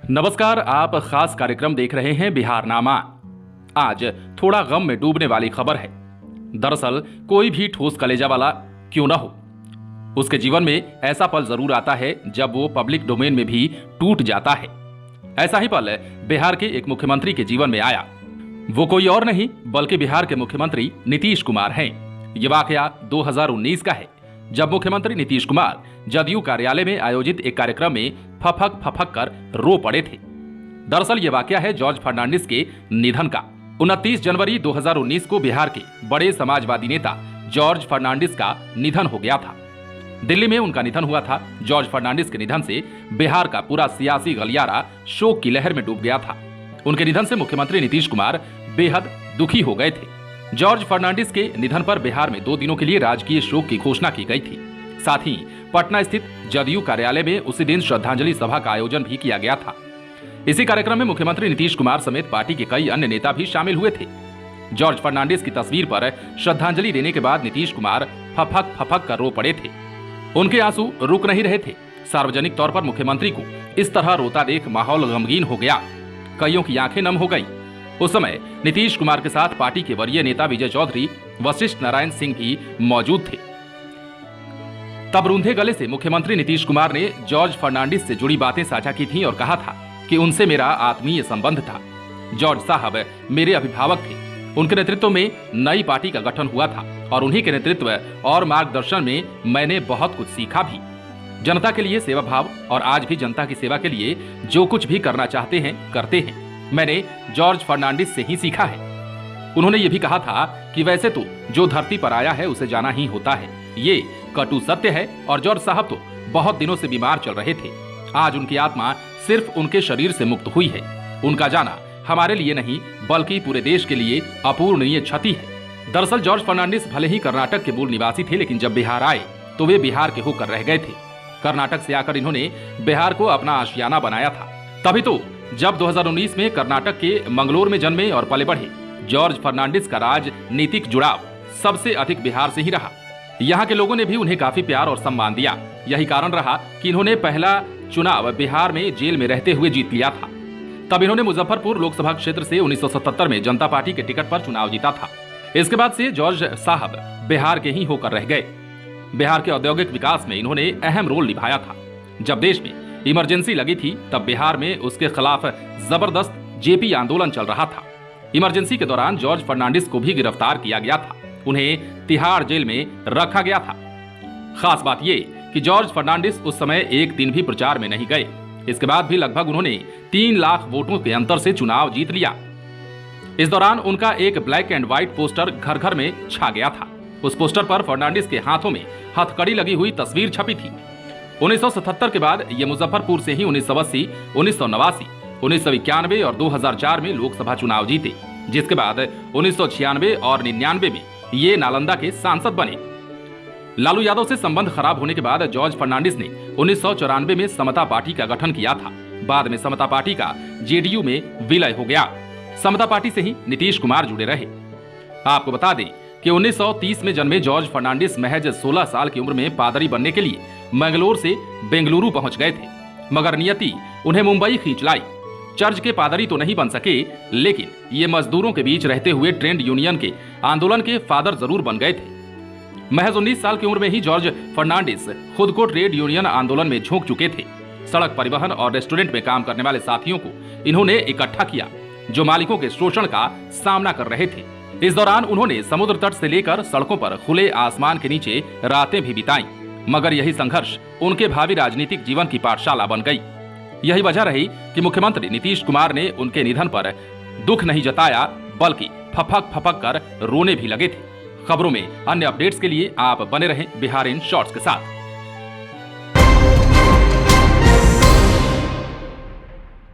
नमस्कार, आप खास कार्यक्रम देख रहे हैं बिहारनामा। आज थोड़ा गम में डूबने वाली खबर है। दरअसल कोई भी ठोस कलेजा वाला क्यों ना हो, उसके जीवन में ऐसा पल जरूर आता है जब वो पब्लिक डोमेन में भी टूट जाता है। ऐसा ही पल बिहार के एक मुख्यमंत्री के जीवन में आया। वो कोई और नहीं बल्कि बिहार के मुख्यमंत्री नीतीश कुमार हैं। ये वाकया 2019 का है, जब मुख्यमंत्री नीतीश कुमार जदयू कार्यालय में आयोजित एक कार्यक्रम में फफक फफक कर रो पड़े थे। दरअसल ये वाकया है जॉर्ज फर्नांडिस के निधन का। 29 जनवरी 2019 को बिहार के बड़े समाजवादी नेता जॉर्ज फर्नांडिस का निधन हो गया था। दिल्ली में उनका निधन हुआ था। जॉर्ज फर्नांडिस के निधन से बिहार का पूरा सियासी गलियारा शोक की लहर में डूब गया था। उनके निधन से मुख्यमंत्री नीतीश कुमार बेहद दुखी हो गए थे। जॉर्ज फर्नांडिस के निधन पर बिहार में 2 दिनों के लिए राजकीय शोक की घोषणा की गई थी। साथ ही पटना स्थित जदयू कार्यालय में उसी दिन श्रद्धांजलि सभा का आयोजन भी किया गया था। इसी कार्यक्रम में मुख्यमंत्री नीतीश कुमार समेत पार्टी के कई अन्य नेता भी शामिल हुए थे। जॉर्ज फर्नांडिस की तस्वीर पर श्रद्धांजलि देने के बाद नीतीश कुमार फफक फफक कर रो पड़े थे। उनके आंसू रुक नहीं रहे थे। सार्वजनिक तौर पर मुख्यमंत्री को इस तरह रोता देख माहौल गमगीन हो गया। कईयों की आंखें नम हो गईं। उस समय नीतीश कुमार के साथ पार्टी के वरीय नेता विजय चौधरी, वशिष्ठ नारायण सिंह भी मौजूद थे। तब रूंधे गले से मुख्यमंत्री नीतीश कुमार ने जॉर्ज फर्नांडिस से जुड़ी बातें साझा की थी और कहा था कि उनसे मेरा आत्मीय संबंध था। जॉर्ज साहब मेरे अभिभावक थे। उनके नेतृत्व में नई पार्टी का गठन हुआ था और उन्हीं के नेतृत्व और मार्गदर्शन में मैंने बहुत कुछ सीखा भी। जनता के लिए सेवा भाव और आज भी जनता की सेवा के लिए जो कुछ भी करना चाहते हैं करते हैं, मैंने जॉर्ज फर्नांडिस से ही सीखा है। उन्होंने ये भी कहा था कि वैसे तो जो धरती पर आया है उसे जाना ही होता है। ये कटु सत्य है और जॉर्ज साहब तो बहुत दिनों से बीमार चल रहे थे। आज उनकी आत्मा सिर्फ उनके शरीर से मुक्त हुई है। उनका जाना हमारे लिए नहीं बल्कि पूरे देश के लिए अपूरणीय क्षति है। दरअसल जॉर्ज फर्नांडिस भले ही कर्नाटक के मूल निवासी थे, लेकिन जब बिहार आए तो वे बिहार के होकर रह गए थे। कर्नाटक से आकर इन्होंने बिहार को अपना आशियाना बनाया था। तभी तो जब 2019 में कर्नाटक के मंगलोर में जन्मे और पले बढ़े जॉर्ज फर्नांडिस का राजनीतिक जुड़ाव सबसे अधिक बिहार से ही रहा। यहाँ के लोगों ने भी उन्हें काफी प्यार और सम्मान दिया। यही कारण रहा कि इन्होंने पहला चुनाव बिहार में जेल में रहते हुए जीत लिया था। तब इन्होंने मुजफ्फरपुर लोकसभा क्षेत्र से 1977 में जनता पार्टी के टिकट पर चुनाव जीता था। इसके बाद से जॉर्ज साहब बिहार के ही होकर रह गए। बिहार के औद्योगिक विकास में इन्होंने अहम रोल निभाया था। जब देश में इमरजेंसी लगी थी तब बिहार में उसके खिलाफ जबरदस्त जेपी आंदोलन चल रहा था। इमरजेंसी के दौरान जॉर्ज फर्नांडिस को भी गिरफ्तार किया गया था। उन्हें तिहाड़ जेल में रखा गया था। खास बात यह कि जॉर्ज फर्नांडिस उस समय एक दिन भी प्रचार में नहीं गए। इसके बाद भी लगभग उन्होंने 3 लाख वोटों के अंतर से चुनाव जीत लिया। इस दौरान उनका एक ब्लैक एंड व्हाइट पोस्टर घर घर में छा गया था। उस पोस्टर पर फर्नांडिस के हाथों में हथकड़ी लगी हुई तस्वीर छपी थी। 1977 के बाद ये मुजफ्फरपुर से ही 1980, 1989, 1991 और 2004 में लोकसभा चुनाव जीते, जिसके बाद 1996 और 99 में ये नालंदा के सांसद बने। लालू यादव से संबंध खराब होने के बाद जॉर्ज फर्नांडिस ने 1994 में समता पार्टी का गठन किया था। बाद में समता पार्टी का जेडीयू में विलय हो गया। समता पार्टी से ही नीतीश कुमार जुड़े रहे। आपको बता दें कि 1930 में जन्मे जॉर्ज फर्नांडिस महज 16 साल की उम्र में पादरी बनने के लिए मंगलोर से बेंगलुरु पहुंच गए थे, मगर नियति उन्हें मुंबई खींच लाई। चर्च के पादरी तो नहीं बन सके, लेकिन ये मजदूरों के बीच रहते हुए ट्रेड यूनियन के आंदोलन के फादर जरूर बन गए थे। महज 19 साल की उम्र में ही जॉर्ज फर्नांडिस खुद को ट्रेड यूनियन आंदोलन में झोंक चुके थे। सड़क परिवहन और रेस्टोरेंट में काम करने वाले साथियों को इन्होंने इकट्ठा किया जो मालिकों के शोषण का सामना कर रहे थे। इस दौरान उन्होंने समुद्र तट से लेकर सड़कों पर खुले आसमान के नीचे रातें भी बिताई, मगर यही संघर्ष उनके भावी राजनीतिक जीवन की पाठशाला बन गई। यही वजह रही कि मुख्यमंत्री नीतीश कुमार ने उनके निधन पर दुख नहीं जताया बल्कि फफक फफक कर रोने भी लगे थे। खबरों में अन्य अपडेट्स के लिए आप बने रहें बिहार इन शॉर्ट्स के साथ।